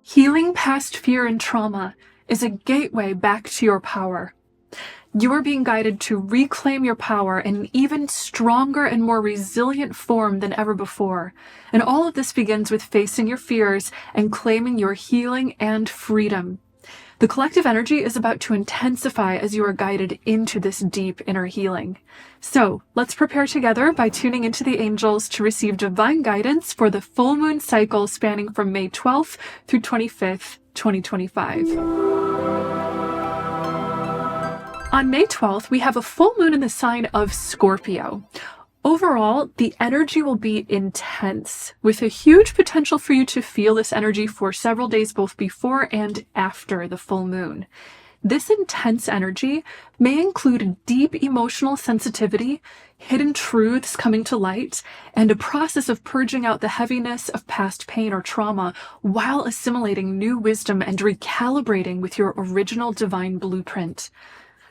Healing past fear and trauma is a gateway back to your power. You are being guided to reclaim your power in an even stronger and more resilient form than ever before. And all of this begins with facing your fears and claiming your healing and freedom. The collective energy is about to intensify as you are guided into this deep inner healing. So let's prepare together by tuning into the angels to receive divine guidance for the full moon cycle spanning from May 12th through 25th, 2025. On May 12th, we have a full moon in the sign of Scorpio. Overall, the energy will be intense, with a huge potential for you to feel this energy for several days both before and after the full moon. This intense energy may include deep emotional sensitivity, hidden truths coming to light, and a process of purging out the heaviness of past pain or trauma while assimilating new wisdom and recalibrating with your original divine blueprint.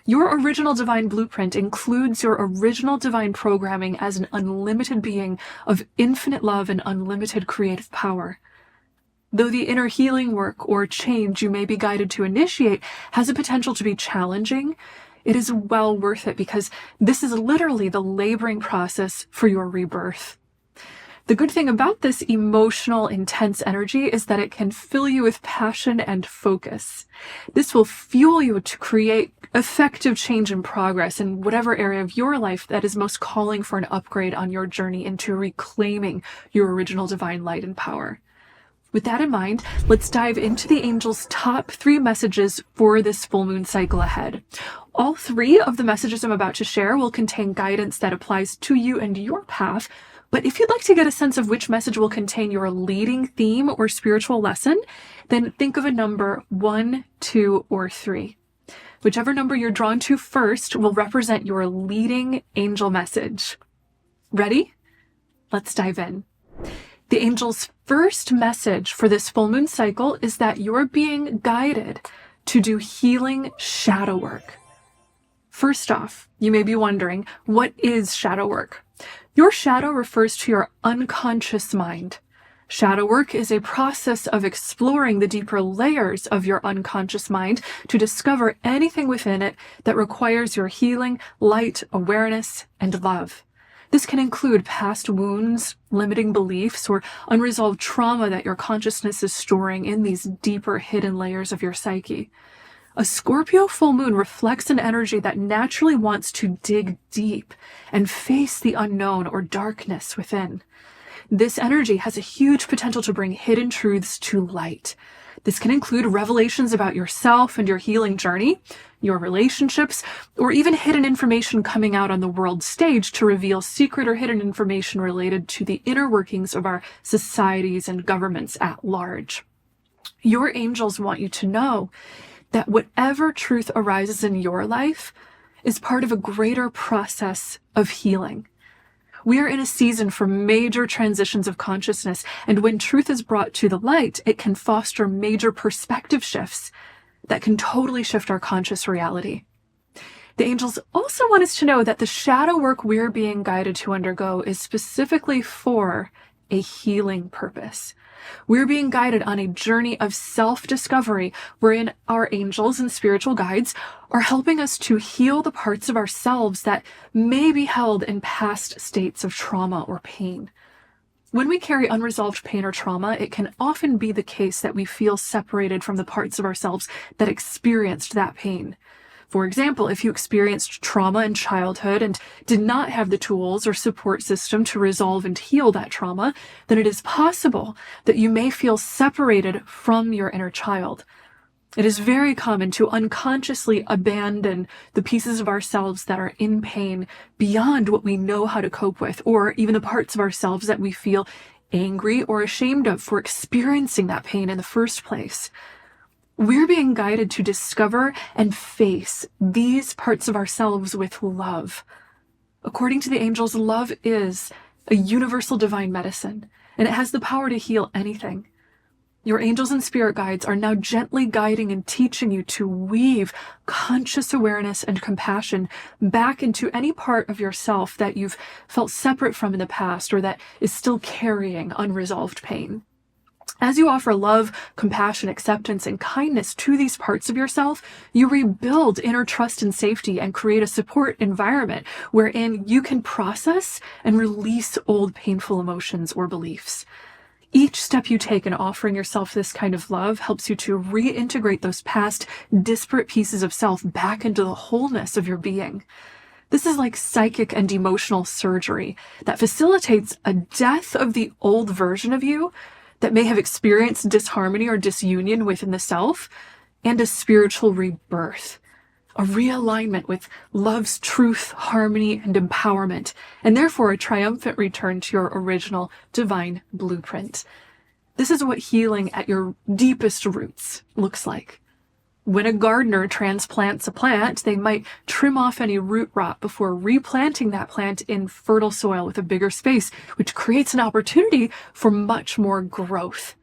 Your original divine blueprint includes your original divine programming as an unlimited being of infinite love and unlimited creative power. Though the inner healing work or change you may be guided to initiate has a potential to be challenging, it is well worth it because this is literally the laboring process for your rebirth. The good thing about this emotional, intense energy is that it can fill you with passion and focus. This will fuel you to create effective change and progress in whatever area of your life that is most calling for an upgrade on your journey into reclaiming your original divine light and power. With that in mind, let's dive into the angels' top 3 messages for this full moon cycle ahead. All 3 of the messages I'm about to share will contain guidance that applies to you and your path. But if you'd like to get a sense of which message will contain your leading theme or spiritual lesson, then think of a number 1, 2, or 3. Whichever number you're drawn to first will represent your leading angel message. Ready? Let's dive in. The angel's first message for this full moon cycle is that you're being guided to do healing shadow work. First off, you may be wondering, what is shadow work? Your shadow refers to your unconscious mind. Shadow work is a process of exploring the deeper layers of your unconscious mind to discover anything within it that requires your healing, light, awareness, and love. This can include past wounds, limiting beliefs, or unresolved trauma that your consciousness is storing in these deeper hidden layers of your psyche. A Scorpio full moon reflects an energy that naturally wants to dig deep and face the unknown or darkness within. This energy has a huge potential to bring hidden truths to light. This can include revelations about yourself and your healing journey, your relationships, or even hidden information coming out on the world stage to reveal secret or hidden information related to the inner workings of our societies and governments at large. Your angels want you to know that whatever truth arises in your life is part of a greater process of healing. We are in a season for major transitions of consciousness, and when truth is brought to the light, it can foster major perspective shifts that can totally shift our conscious reality. The angels also want us to know that the shadow work we're being guided to undergo is specifically for a healing purpose. We're being guided on a journey of self-discovery wherein our angels and spiritual guides are helping us to heal the parts of ourselves that may be held in past states of trauma or pain. When we carry unresolved pain or trauma, it can often be the case that we feel separated from the parts of ourselves that experienced that pain. For example, if you experienced trauma in childhood and did not have the tools or support system to resolve and heal that trauma, then it is possible that you may feel separated from your inner child. It is very common to unconsciously abandon the pieces of ourselves that are in pain beyond what we know how to cope with, or even the parts of ourselves that we feel angry or ashamed of for experiencing that pain in the first place. We're being guided to discover and face these parts of ourselves with love. According to the angels, love is a universal divine medicine, and it has the power to heal anything. Your angels and spirit guides are now gently guiding and teaching you to weave conscious awareness and compassion back into any part of yourself that you've felt separate from in the past or that is still carrying unresolved pain. As you offer love, compassion, acceptance, and kindness to these parts of yourself, you rebuild inner trust and safety and create a support environment wherein you can process and release old painful emotions or beliefs. Each step you take in offering yourself this kind of love helps you to reintegrate those past disparate pieces of self back into the wholeness of your being. This is like psychic and emotional surgery that facilitates a death of the old version of you that may have experienced disharmony or disunion within the self, and a spiritual rebirth, a realignment with love's truth, harmony, and empowerment, and therefore a triumphant return to your original divine blueprint. This is what healing at your deepest roots looks like. When a gardener transplants a plant, they might trim off any root rot before replanting that plant in fertile soil with a bigger space, which creates an opportunity for much more growth.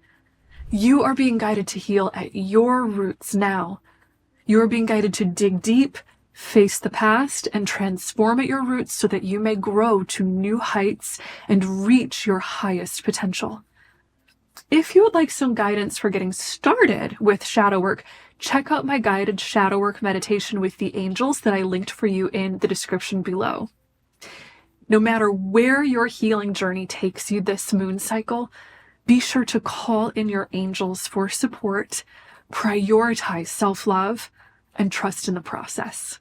You are being guided to heal at your roots now. You are being guided to dig deep, face the past, and transform at your roots so that you may grow to new heights and reach your highest potential. If you would like some guidance for getting started with shadow work, check out my guided shadow work meditation with the angels that I linked for you in the description below. No matter where your healing journey takes you this moon cycle, be sure to call in your angels for support, prioritize self-love, and trust in the process.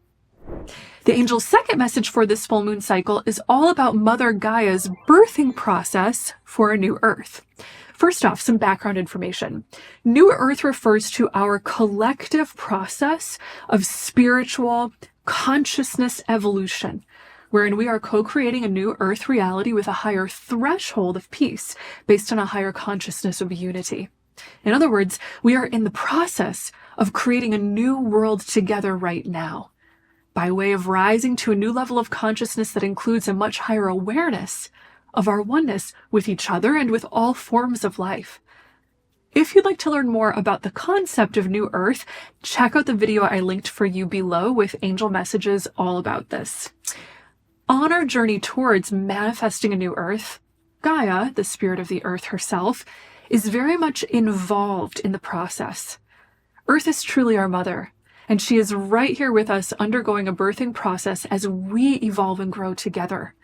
The angel's second message for this full moon cycle is all about Mother Gaia's birthing process for a new Earth. First off, some background information. New Earth refers to our collective process of spiritual consciousness evolution, wherein we are co-creating a new Earth reality with a higher threshold of peace based on a higher consciousness of unity. In other words, we are in the process of creating a new world together right now, by way of rising to a new level of consciousness that includes a much higher awareness of our oneness with each other and with all forms of life. If you'd like to learn more about the concept of New Earth, check out the video I linked for you below with angel messages all about this. On our journey towards manifesting a new Earth, Gaia, the spirit of the Earth herself, is very much involved in the process. Earth is truly our mother, and she is right here with us undergoing a birthing process as we evolve and grow together.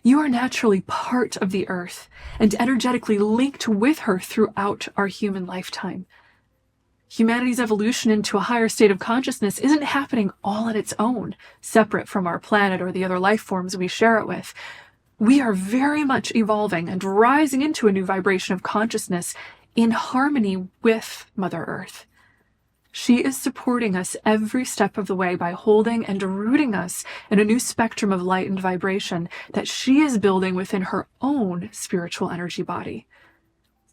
You are naturally part of the Earth and energetically linked with her throughout our human lifetime. Humanity's evolution into a higher state of consciousness isn't happening all on its own, separate from our planet or the other life forms we share it with. We are very much evolving and rising into a new vibration of consciousness in harmony with Mother Earth. She is supporting us every step of the way by holding and rooting us in a new spectrum of light and vibration that she is building within her own spiritual energy body.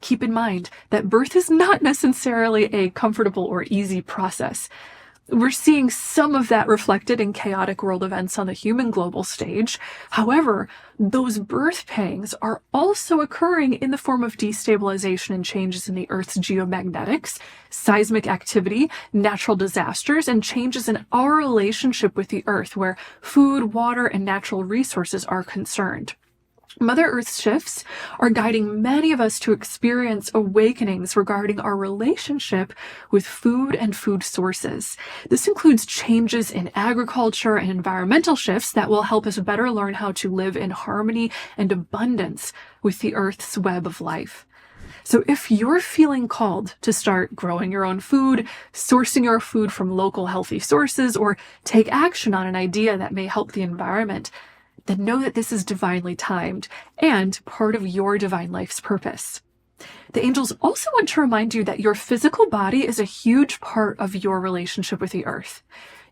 Keep in mind that birth is not necessarily a comfortable or easy process. We're seeing some of that reflected in chaotic world events on the human global stage. However, those birth pangs are also occurring in the form of destabilization and changes in the Earth's geomagnetics, seismic activity, natural disasters, and changes in our relationship with the Earth, where food, water, and natural resources are concerned. Mother Earth's shifts are guiding many of us to experience awakenings regarding our relationship with food and food sources. This includes changes in agriculture and environmental shifts that will help us better learn how to live in harmony and abundance with the Earth's web of life. So if you're feeling called to start growing your own food, sourcing your food from local healthy sources, or take action on an idea that may help the environment, then know that this is divinely timed and part of your divine life's purpose. The angels also want to remind you that your physical body is a huge part of your relationship with the Earth.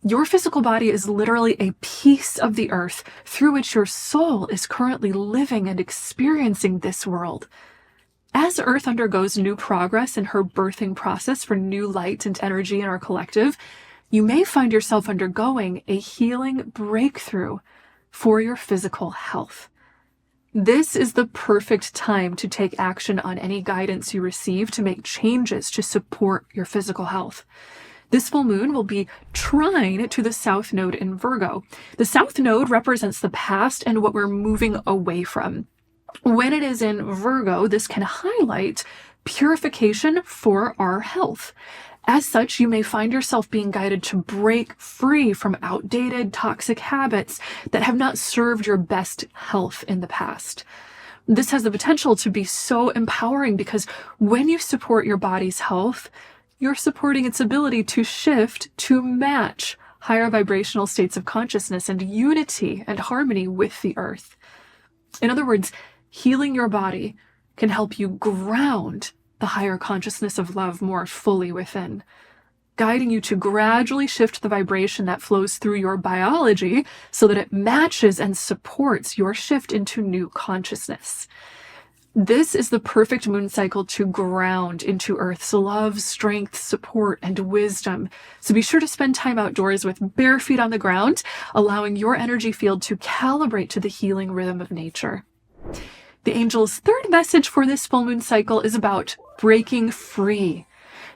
Your physical body is literally a piece of the Earth through which your soul is currently living and experiencing this world. As Earth undergoes new progress in her birthing process for new light and energy in our collective, you may find yourself undergoing a healing breakthrough for your physical health. This is the perfect time to take action on any guidance you receive to make changes to support your physical health. This full moon will be trine to the South Node in Virgo. The South Node represents the past and what we're moving away from. When it is in Virgo, this can highlight purification for our health. As such, you may find yourself being guided to break free from outdated, toxic habits that have not served your best health in the past. This has the potential to be so empowering because when you support your body's health, you're supporting its ability to shift to match higher vibrational states of consciousness and unity and harmony with the earth. In other words, healing your body can help you ground the higher consciousness of love more fully within, guiding you to gradually shift the vibration that flows through your biology so that it matches and supports your shift into new consciousness. This is the perfect moon cycle to ground into Earth's love, strength, support, and wisdom. So be sure to spend time outdoors with bare feet on the ground, allowing your energy field to calibrate to the healing rhythm of nature. The angel's third message for this full moon cycle is about breaking free.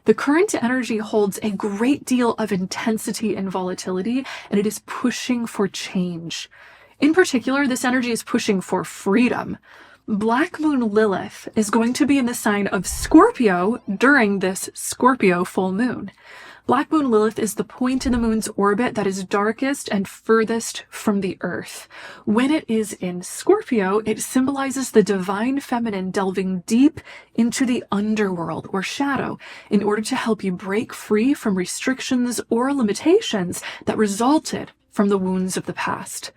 The current energy holds a great deal of intensity and volatility, and it is pushing for change. In particular, this energy is pushing for freedom. Black Moon Lilith is going to be in the sign of Scorpio during this Scorpio full moon. Black Moon Lilith is the point in the moon's orbit that is darkest and furthest from the earth. When it is in Scorpio, it symbolizes the divine feminine delving deep into the underworld or shadow in order to help you break free from restrictions or limitations that resulted from the wounds of the past.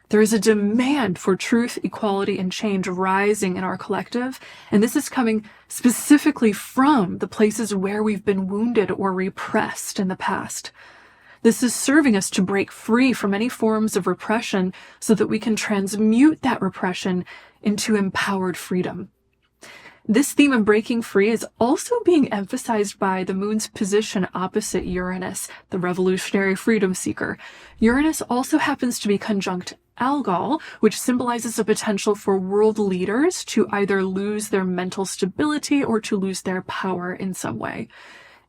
There is a demand for truth, equality, and change rising in our collective, and this is coming specifically from the places where we've been wounded or repressed in the past. This is serving us to break free from any forms of repression so that we can transmute that repression into empowered freedom. This theme of breaking free is also being emphasized by the moon's position opposite Uranus, the revolutionary freedom seeker. Uranus also happens to be conjunct Algol, which symbolizes a potential for world leaders to either lose their mental stability or to lose their power in some way.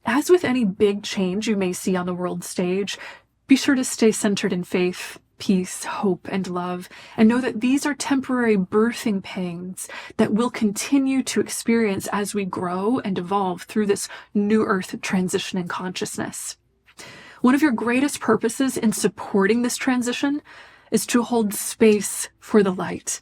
As with any big change you may see on the world stage, be sure to stay centered in faith, peace, hope, and love, and know that these are temporary birthing pains that we'll continue to experience as we grow and evolve through this new earth transition in consciousness. One of your greatest purposes in supporting this transition is to hold space for the light.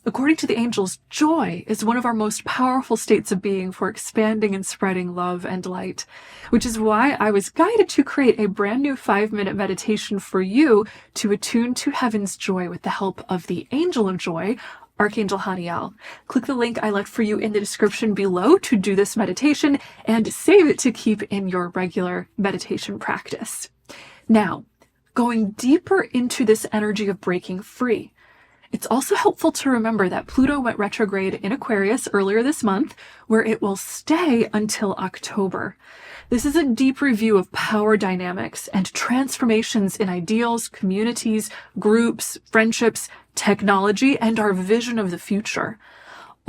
According to the angels, joy is one of our most powerful states of being for expanding and spreading love and light, which is why I was guided to create a brand new 5-minute meditation for you to attune to heaven's joy with the help of the angel of joy, Archangel Haniel. Click the link I left for you in the description below to do this meditation and save it to keep in your regular meditation practice. Now, going deeper into this energy of breaking free, it's also helpful to remember that Pluto went retrograde in Aquarius earlier this month, where it will stay until October. This is a deep review of power dynamics and transformations in ideals, communities, groups, friendships, technology, and our vision of the future.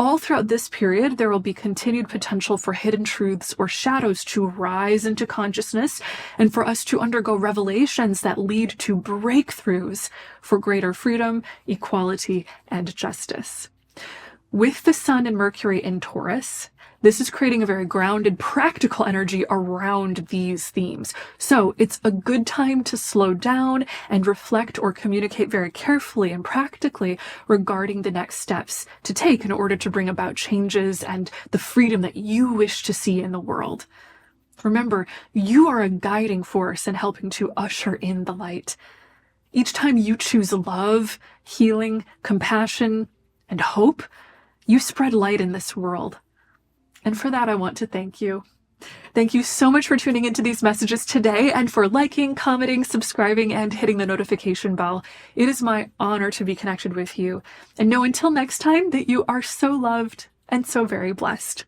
All throughout this period, there will be continued potential for hidden truths or shadows to rise into consciousness and for us to undergo revelations that lead to breakthroughs for greater freedom, equality, and justice. With the Sun and Mercury in Taurus, this is creating a very grounded, practical energy around these themes. So it's a good time to slow down and reflect or communicate very carefully and practically regarding the next steps to take in order to bring about changes and the freedom that you wish to see in the world. Remember, you are a guiding force in helping to usher in the light. Each time you choose love, healing, compassion, and hope, you spread light in this world. And for that, I want to thank you. Thank you so much for tuning into these messages today and for liking, commenting, subscribing, and hitting the notification bell. It is my honor to be connected with you. And know until next time that you are so loved and so very blessed.